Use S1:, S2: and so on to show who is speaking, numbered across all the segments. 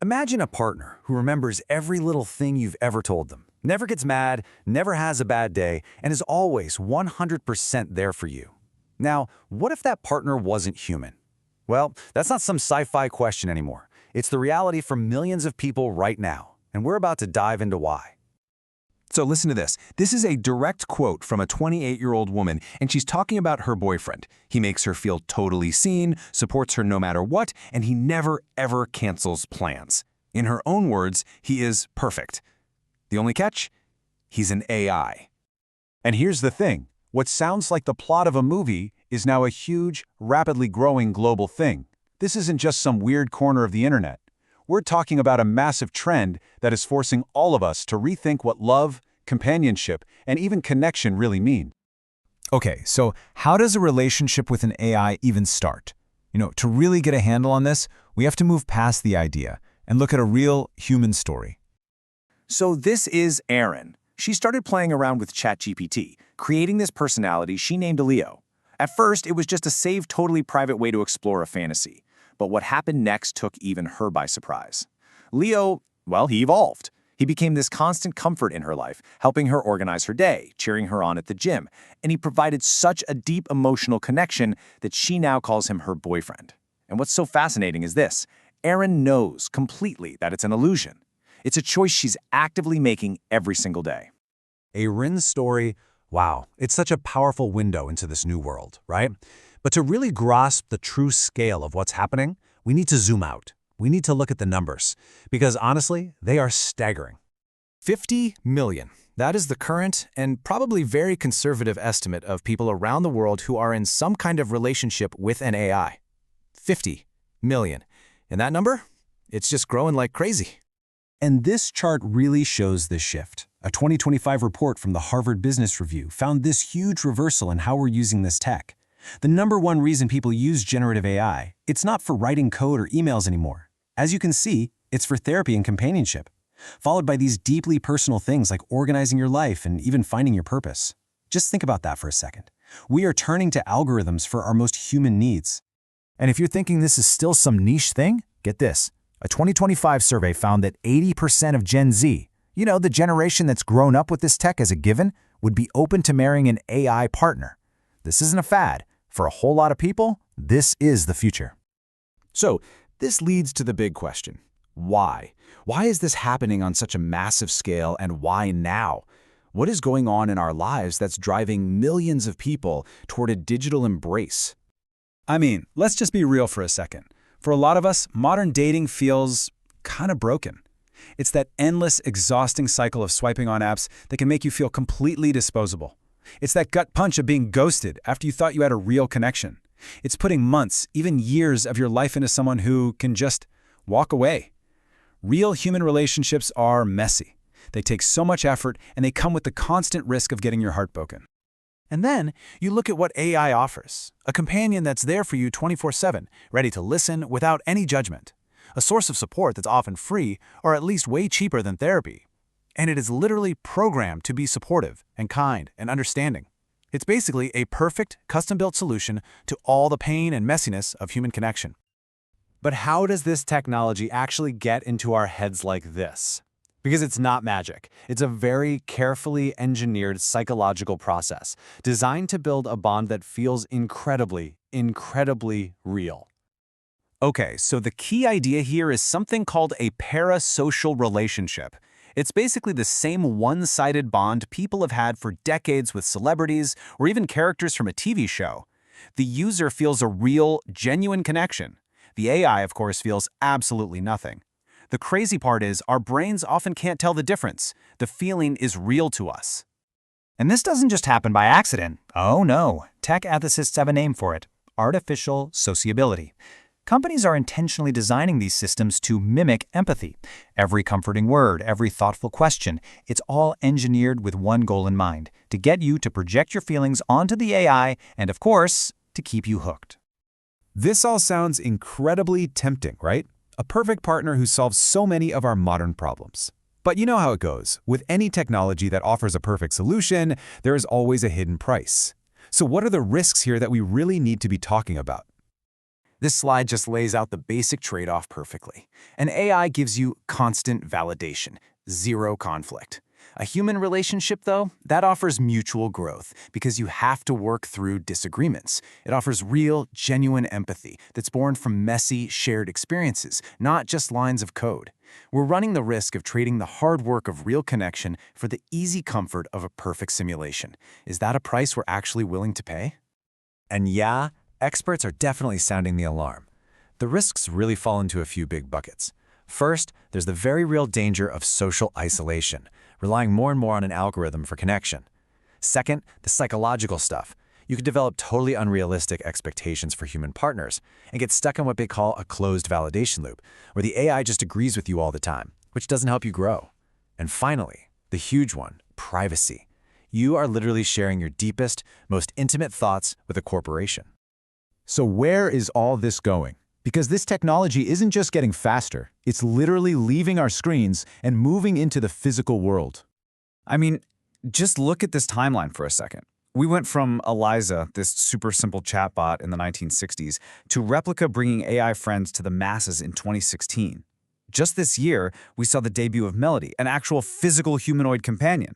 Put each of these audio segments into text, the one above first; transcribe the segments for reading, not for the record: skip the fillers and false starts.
S1: Imagine a partner who remembers every little thing you've ever told them, never gets mad, never has a bad day, and is always 100% there for you. Now, what if that partner wasn't human? Well, that's not some sci-fi question anymore. It's the reality for millions of people right now, and we're about to dive into why.
S2: So listen to this. This is a direct quote from a 28-year-old woman, and she's talking about her boyfriend. He makes her feel totally seen, supports her no matter what, and he never, ever cancels plans. In her own words, he is perfect. The only catch? He's an AI.
S3: And here's the thing. What sounds like the plot of a movie is now a huge, rapidly growing global thing. This isn't just some weird corner of the internet. We're talking about a massive trend that is forcing all of us to rethink what love, companionship, and even connection really mean.
S4: Okay, so how does a relationship with an AI even start? To really get a handle on this, we have to move past the idea and look at a real human story.
S5: So this is Erin. She started playing around with ChatGPT, creating this personality she named Leo. At first, it was just a safe, totally private way to explore a fantasy. But what happened next took even her by surprise. Leo, well, he evolved. He became this constant comfort in her life, helping her organize her day, cheering her on at the gym, and he provided such a deep emotional connection that she now calls him her boyfriend. And what's so fascinating is this. Erin knows completely that it's an illusion. It's a choice she's actively making every single day.
S3: Erin's story, wow, it's such a powerful window into this new world, right? But to really grasp the true scale of what's happening, we need to zoom out. We need to look at the numbers, because honestly, they are staggering.
S6: 50 million. That is the current and probably very conservative estimate of people around the world who are in some kind of relationship with an AI. 50 million. And that number? It's just growing like crazy.
S3: And this chart really shows this shift. A 2025 report from the Harvard Business Review found this huge reversal in how we're using this tech. The number one reason people use generative AI, it's not for writing code or emails anymore. As you can see, it's for therapy and companionship, followed by these deeply personal things like organizing your life and even finding your purpose. Just think about that for a second. We are turning to algorithms for our most human needs.
S4: And if you're thinking this is still some niche thing, get this. A 2025 survey found that 80% of Gen Z, the generation that's grown up with this tech as a given, would be open to marrying an AI partner. This isn't a fad. For a whole lot of people, this is the future.
S6: So, this leads to the big question. Why? Why is this happening on such a massive scale, and why now? What is going on in our lives that's driving millions of people toward a digital embrace?
S7: I mean, let's just be real for a second. For a lot of us, modern dating feels kind of broken. It's that endless, exhausting cycle of swiping on apps that can make you feel completely disposable. It's that gut punch of being ghosted after you thought you had a real connection. It's putting months, even years of your life into someone who can just walk away. Real human relationships are messy. They take so much effort, and they come with the constant risk of getting your heart broken.
S6: And then you look at what AI offers. A companion that's there for you 24/7, ready to listen without any judgment. A source of support that's often free, or at least way cheaper than therapy. And it is literally programmed to be supportive and kind and understanding. It's basically a perfect, custom-built solution to all the pain and messiness of human connection.
S1: But how does this technology actually get into our heads like this? Because it's not magic. It's a very carefully engineered psychological process designed to build a bond that feels incredibly, incredibly real. Okay, so the key idea here is something called a parasocial relationship. It's basically the same one-sided bond people have had for decades with celebrities or even characters from a TV show. The user feels a real, genuine connection. The AI, of course, feels absolutely nothing. The crazy part is our brains often can't tell the difference. The feeling is real to us.
S4: And this doesn't just happen by accident. Oh no, tech ethicists have a name for it: artificial sociability. Companies are intentionally designing these systems to mimic empathy. Every comforting word, every thoughtful question, it's all engineered with one goal in mind: to get you to project your feelings onto the AI and, of course, to keep you hooked.
S3: This all sounds incredibly tempting, right? A perfect partner who solves so many of our modern problems. But you know how it goes. With any technology that offers a perfect solution, there is always a hidden price. So what are the risks here that we really need to be talking about?
S5: This slide just lays out the basic trade-off perfectly. An AI gives you constant validation, zero conflict. A human relationship, though, that offers mutual growth because you have to work through disagreements. It offers real, genuine empathy that's born from messy, shared experiences, not just lines of code. We're running the risk of trading the hard work of real connection for the easy comfort of a perfect simulation. Is that a price we're actually willing to pay?
S2: And yeah, experts are definitely sounding the alarm. The risks really fall into a few big buckets. First, there's the very real danger of social isolation, relying more and more on an algorithm for connection. Second, the psychological stuff. You could develop totally unrealistic expectations for human partners and get stuck in what they call a closed validation loop, where the AI just agrees with you all the time, which doesn't help you grow. And finally, the huge one, privacy. You are literally sharing your deepest, most intimate thoughts with a corporation.
S8: So where is all this going? Because this technology isn't just getting faster, it's literally leaving our screens and moving into the physical world.
S4: I mean, just look at this timeline for a second. We went from Eliza, this super simple chatbot in the 1960s, to Replica bringing AI friends to the masses in 2016. Just this year, we saw the debut of Melody, an actual physical humanoid companion.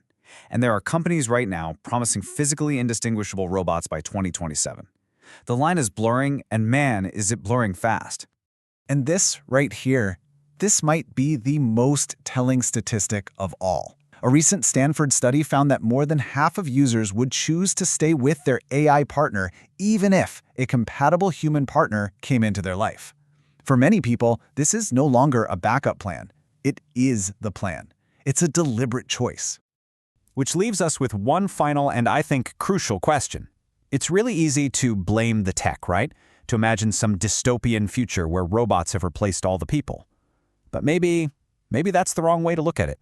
S4: And there are companies right now promising physically indistinguishable robots by 2027. The line is blurring, and man, is it blurring fast.
S5: And this right here, this might be the most telling statistic of all. A recent Stanford study found that more than half of users would choose to stay with their AI partner even if a compatible human partner came into their life. For many people, this is no longer a backup plan. It is the plan. It's a deliberate choice.
S1: Which leaves us with one final and I think crucial question. It's really easy to blame the tech, right? To imagine some dystopian future where robots have replaced all the people. But maybe that's the wrong way to look at it.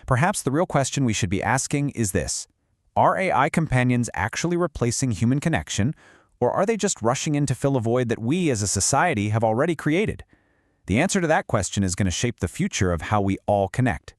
S1: Perhaps the real question we should be asking is this: are AI companions actually replacing human connection, or are they just rushing in to fill a void that we as a society have already created? The answer to that question is going to shape the future of how we all connect.